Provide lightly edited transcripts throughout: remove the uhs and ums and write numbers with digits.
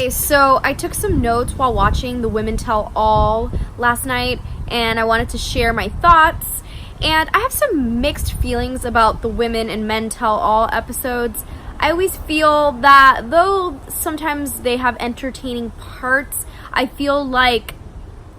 Okay, so I took some notes while watching the Women Tell All last night, and I wanted to share my thoughts. And I have some mixed feelings about the Women and Men Tell All episodes. I always feel that though sometimes they have entertaining parts, I feel like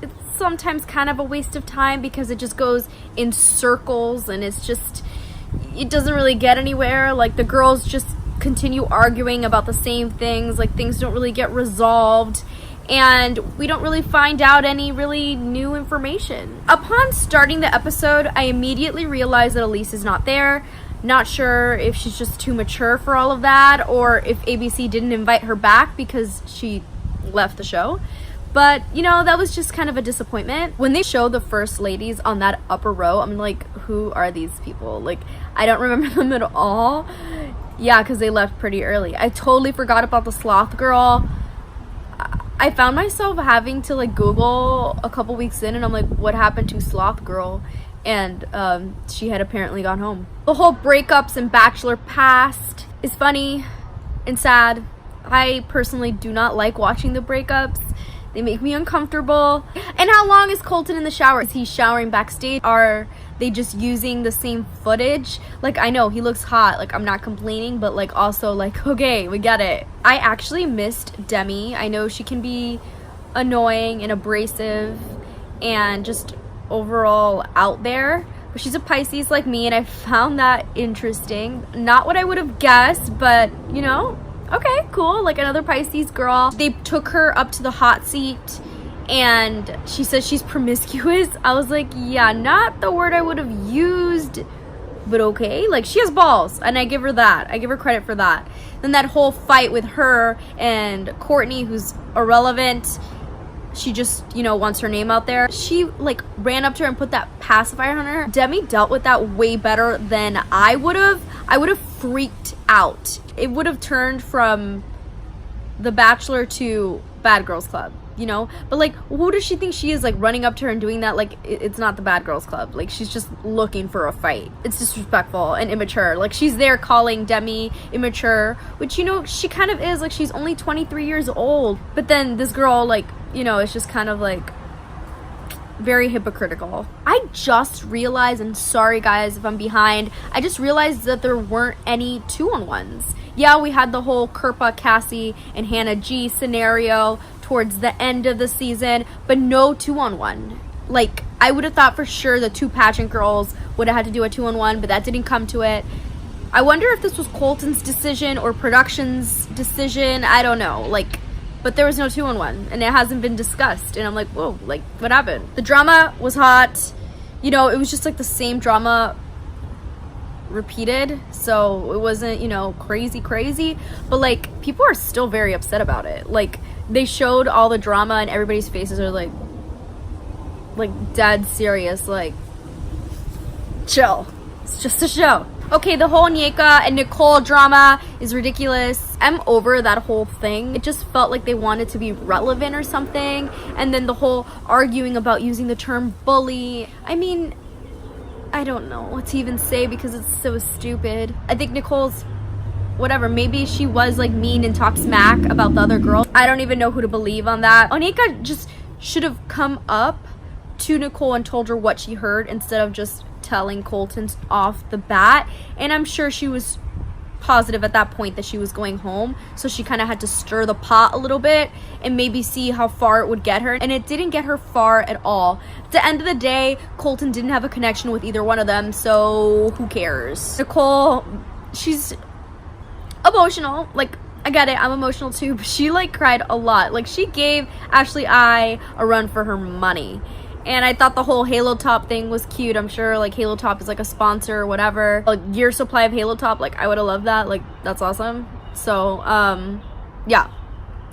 it's sometimes kind of a waste of time because it just goes in circles and it doesn't really get anywhere. Like the girls just continue arguing about the same things, like things don't really get resolved, and we don't really find out any really new information. Upon starting the episode, I immediately realized that Elise is not there. Not sure if she's just too mature for all of that, or if ABC didn't invite her back because she left the show. But, that was just kind of a disappointment. When they show the first ladies on that upper row, I'm like, who are these people? Like, I don't remember them at all. Yeah, because they left pretty early. I totally forgot about the sloth girl. I found myself having to Google a couple weeks in, and I'm like, what happened to sloth girl? And she had apparently gone home. The whole breakups and Bachelor past is funny and sad. I personally do not like watching the breakups. They make me uncomfortable. And how long is Colton in the shower? Is he showering backstage? Are they just using the same footage? I know he looks hot. I'm not complaining, but also okay, we get it. I actually missed Demi. I know she can be annoying and abrasive and just overall out there, but she's a Pisces like me, and I found that interesting. Not what I would have guessed, but okay, cool. Another Pisces girl. They took her up to the hot seat and she says she's promiscuous. I was like, yeah, not the word I would have used, but okay. She has balls, and I give her that. I give her credit for that. Then that whole fight with her and Courtney, who's irrelevant. She just, wants her name out there. She, ran up to her and put that pacifier on her. Demi dealt with that way better than I would have. I would have freaked out. It would have turned from The Bachelor to Bad Girls Club, But, who does she think she is, running up to her and doing that? It's not the Bad Girls Club. She's just looking for a fight. It's disrespectful and immature. She's there calling Demi immature, which, she kind of is. She's only 23 years old. But then this girl, it's just kind of, very hypocritical. I just realized, and sorry guys if I'm behind, I just realized that there weren't any 2-on-1s. Yeah, we had the whole Kirpa, Cassie, and Hannah G scenario towards the end of the season, but no 2-on-1. I would have thought for sure the 2 pageant girls would have had to do a 2-on-1, but that didn't come to it. I wonder if this was Colton's decision or production's decision. I don't know. But there was no 2-on-1, and it hasn't been discussed. And I'm like, whoa, what happened? The drama was hot. It was just the same drama repeated. So it wasn't, crazy. But people are still very upset about it. They showed all the drama, and everybody's faces are dead serious. Chill. It's just a show. Okay, the whole Onyeka and Nicole drama is ridiculous. I'm over that whole thing. It just felt like they wanted to be relevant or something. And then the whole arguing about using the term bully. I mean, I don't know what to even say because it's so stupid. I think Nicole's whatever. Maybe she was mean and talked smack about the other girl. I don't even know who to believe on that. Onyeka just should have come up to Nicole and told her what she heard instead of just telling Colton off the bat. And I'm sure she was positive at that point that she was going home, so she kind of had to stir the pot a little bit and maybe see how far it would get her, and it didn't get her far at all. At the end of the day, Colton didn't have a connection with either one of them, so who cares? Nicole, she's emotional. I get it, I'm emotional too, but she cried a lot. She gave Ashley I a run for her money. And I thought the whole Halo Top thing was cute. I'm sure Halo Top is a sponsor or whatever. Year supply of Halo Top, I would have loved that. That's awesome. So, yeah.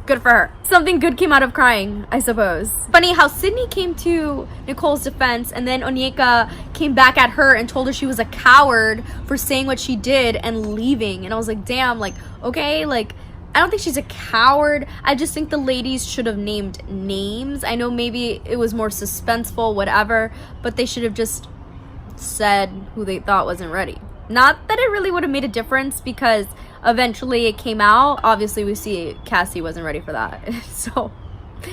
Good for her. Something good came out of crying, I suppose. Funny how Sydney came to Nicole's defense, and then Onyeka came back at her and told her she was a coward for saying what she did and leaving. And I was like, damn, okay, I don't think she's a coward. I just think the ladies should have named names. I know maybe it was more suspenseful, whatever, but they should have just said who they thought wasn't ready. Not that it really would have made a difference because eventually it came out. Obviously, we see Cassie wasn't ready for that. So,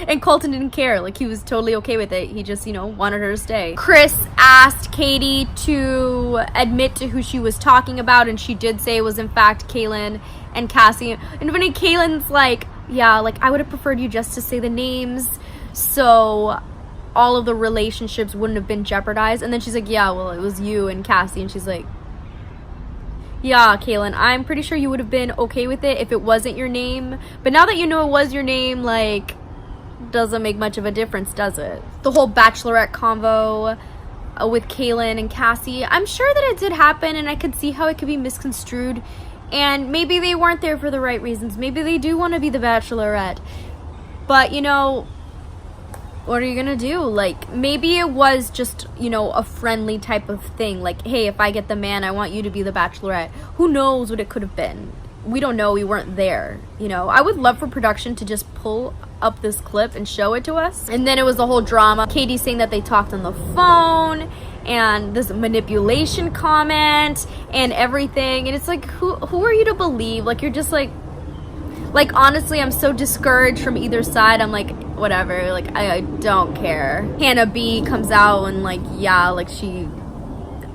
and Colton didn't care. Like, he was totally okay with it. He just, wanted her to stay. Chris asked Katie to admit to who she was talking about, and she did say it was in fact Caylin and Cassie. And when Kaylin's like, yeah, like, I would have preferred you just to say the names, so all of the relationships wouldn't have been jeopardized. And then she's like, yeah, well, it was you and Cassie. And she's like, yeah, Caylin, I'm pretty sure you would have been okay with it if it wasn't your name. But now that you know it was your name, like, doesn't make much of a difference, does it? The whole Bachelorette convo with Caylin and Cassie, I'm sure that it did happen, and I could see how it could be misconstrued. And maybe they weren't there for the right reasons. Maybe they do want to be the Bachelorette. But, what are you gonna do? Like, maybe it was just, a friendly type of thing. Like, hey, if I get the man, I want you to be the Bachelorette. Who knows what it could have been? We don't know. We weren't there. I would love for production to just pull up this clip and show it to us. And then it was the whole drama. Katie saying that they talked on the phone, and this manipulation comment and everything. And it's like, who are you to believe? Like, you're just like, honestly, I'm so discouraged from either side. I'm like, whatever, like, I don't care. Hannah B comes out and, like, yeah, like, she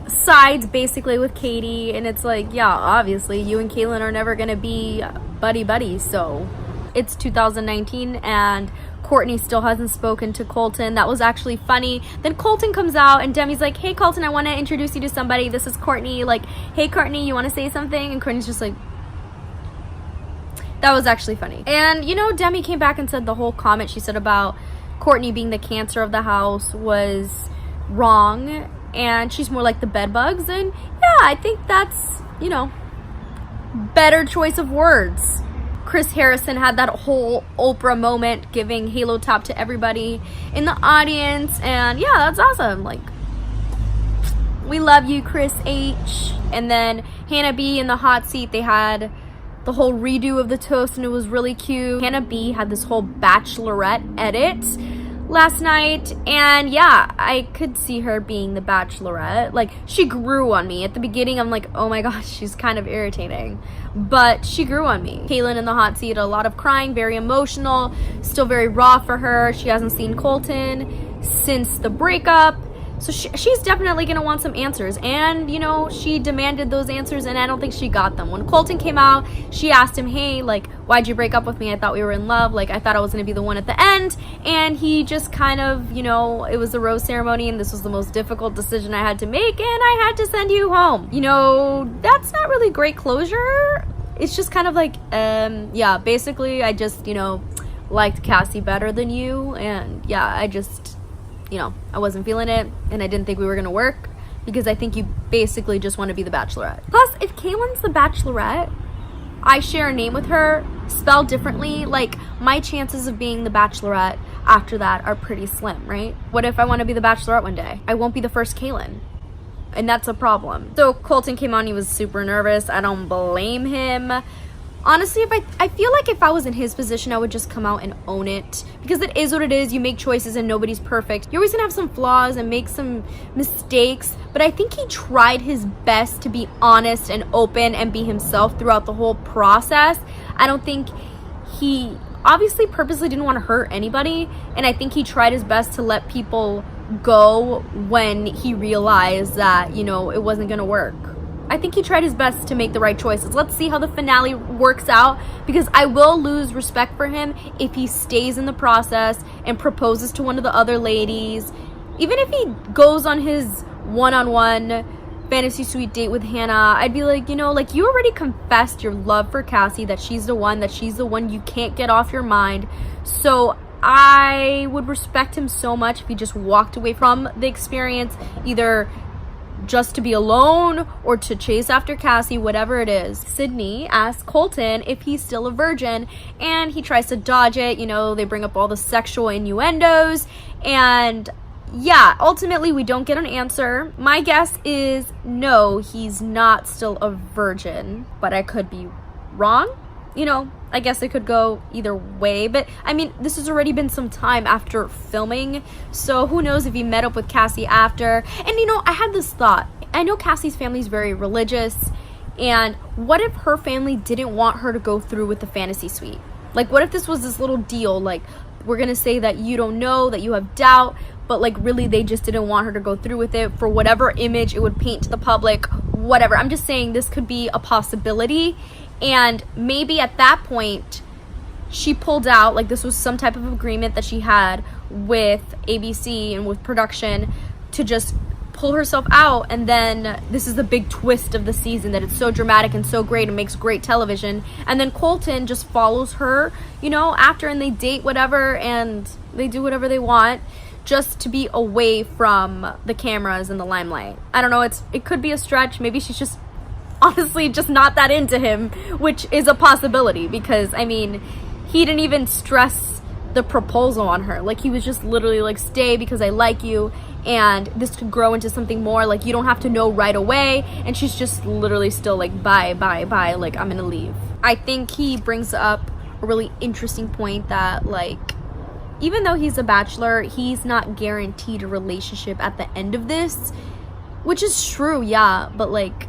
sides basically with Katie, and it's like, yeah, obviously you and Caylin are never gonna be buddy. So it's 2019 and Courtney still hasn't spoken to Colton. That was actually funny. Then Colton comes out and Demi's like, hey Colton, I want to introduce you to somebody. This is Courtney. Like, hey Courtney, you want to say something? And Courtney's just like, that was actually funny. And Demi came back and said the whole comment she said about Courtney being the cancer of the house was wrong, and she's more like the bed bugs. And yeah, I think that's, better choice of words. Chris Harrison had that whole Oprah moment, giving Halo Top to everybody in the audience, and yeah, that's awesome. Like, we love you, Chris H. And then Hannah B in the hot seat, they had the whole redo of the toast, and it was really cute. Hannah B had this whole Bachelorette edit last night, and yeah, I could see her being the Bachelorette. Like, she grew on me. At the beginning, I'm like, oh my gosh, she's kind of irritating, but she grew on me. Caylin in the hot seat, a lot of crying, very emotional, still very raw for her. She hasn't seen Colton since the breakup, so she's definitely gonna want some answers, and she demanded those answers, and I don't think she got them. When Colton came out, she asked him, hey, like, why'd you break up with me? I thought we were in love. Like, I thought I was gonna be the one at the end. And he just kind of, it was a rose ceremony, and this was the most difficult decision I had to make, and I had to send you home. That's not really great closure. It's just kind of like, yeah, basically I just, liked Cassie better than you, and yeah, I just, I wasn't feeling it, and I didn't think we were gonna work, because I think you basically just want to be the Bachelorette. Plus, if Kaylin's the Bachelorette, I share a name with her, spelled differently, like, my chances of being the Bachelorette after that are pretty slim, right? What if I want to be the Bachelorette one day? I won't be the first Caylin, and that's a problem. So Colton came on, he was super nervous. I don't blame him. Honestly, I feel like if I was in his position, I would just come out and own it, because it is what it is. You make choices and nobody's perfect. You're always gonna have some flaws and make some mistakes, but I think he tried his best to be honest and open and be himself throughout the whole process. I don't think he obviously purposely didn't want to hurt anybody, and I think he tried his best to let people go when he realized that, it wasn't gonna work. I think he tried his best to make the right choices. Let's see how the finale works out, because I will lose respect for him if he stays in the process and proposes to one of the other ladies. Even if he goes on his one-on-one fantasy suite date with Hannah, I'd be like, like, you already confessed your love for Cassie, that she's the one you can't get off your mind. So I would respect him so much if he just walked away from the experience, either just to be alone or to chase after Cassie, whatever it is. Sydney asks Colton if he's still a virgin, and he tries to dodge it. They bring up all the sexual innuendos, and yeah, ultimately we don't get an answer. My guess is no, he's not still a virgin, but I could be wrong. I guess it could go either way, but I mean, this has already been some time after filming, so who knows if he met up with Cassie after. And I had this thought. I know Cassie's family is very religious, And what if her family didn't want her to go through with the fantasy suite? Like, what if this was this little deal? Like, we're gonna say that you don't know, that you have doubt, but like really they just didn't want her to go through with it for whatever image it would paint to the public, whatever. I'm just saying this could be a possibility. And maybe at that point she pulled out, like this was some type of agreement that she had with ABC and with production to just pull herself out, and then this is the big twist of the season, that it's so dramatic and so great and makes great television, and then Colton just follows her, you know, after, and they date, whatever, and they do whatever they want just to be away from the cameras and the limelight. I don't know, it could be a stretch. Maybe she's just honestly just not that into him, which is a possibility, because I mean, he didn't even stress the proposal on her. Like, he was just literally like, stay because I like you, and this could grow into something more. Like, you don't have to know right away. And she's just literally still like, bye, like, I'm gonna leave. I think he brings up a really interesting point that, like, even though he's a bachelor, he's not guaranteed a relationship at the end of this, which is true, yeah, but like,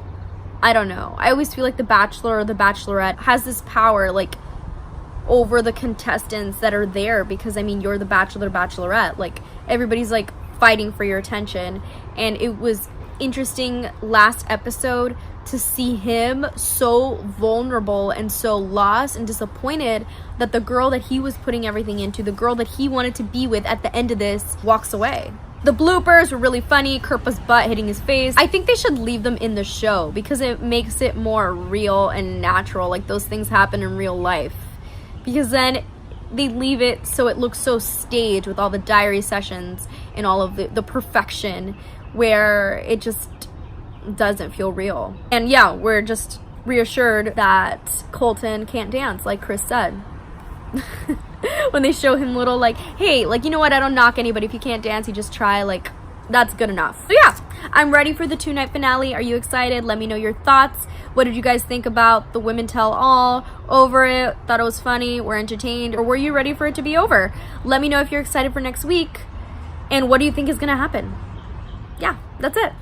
I don't know. I always feel like the bachelor or the bachelorette has this power, like, over the contestants that are there, because I mean, you're the bachelor, bachelorette, like, everybody's like fighting for your attention. And it was interesting last episode to see him so vulnerable and so lost and disappointed that the girl that he was putting everything into, the girl that he wanted to be with at the end of this, walks away. The bloopers were really funny. Kirpa's butt hitting his face. I think they should leave them in the show because it makes it more real and natural, like those things happen in real life. Because then they leave it so it looks so staged with all the diary sessions and all of the perfection, where it just doesn't feel real. And yeah, we're just reassured that Colton can't dance, like Chris said. When they show him little, like, hey, like, you know what, I don't knock anybody if you can't dance, you just try, like, that's good enough. So yeah, I'm ready for the 2-night finale. Are you excited? Let me know your thoughts. What did you guys think about the Women Tell All? Over it? Thought it was funny? Were entertained? Or were you ready for it to be over? Let me know if you're excited for next week. And what do you think is gonna happen? Yeah, that's it.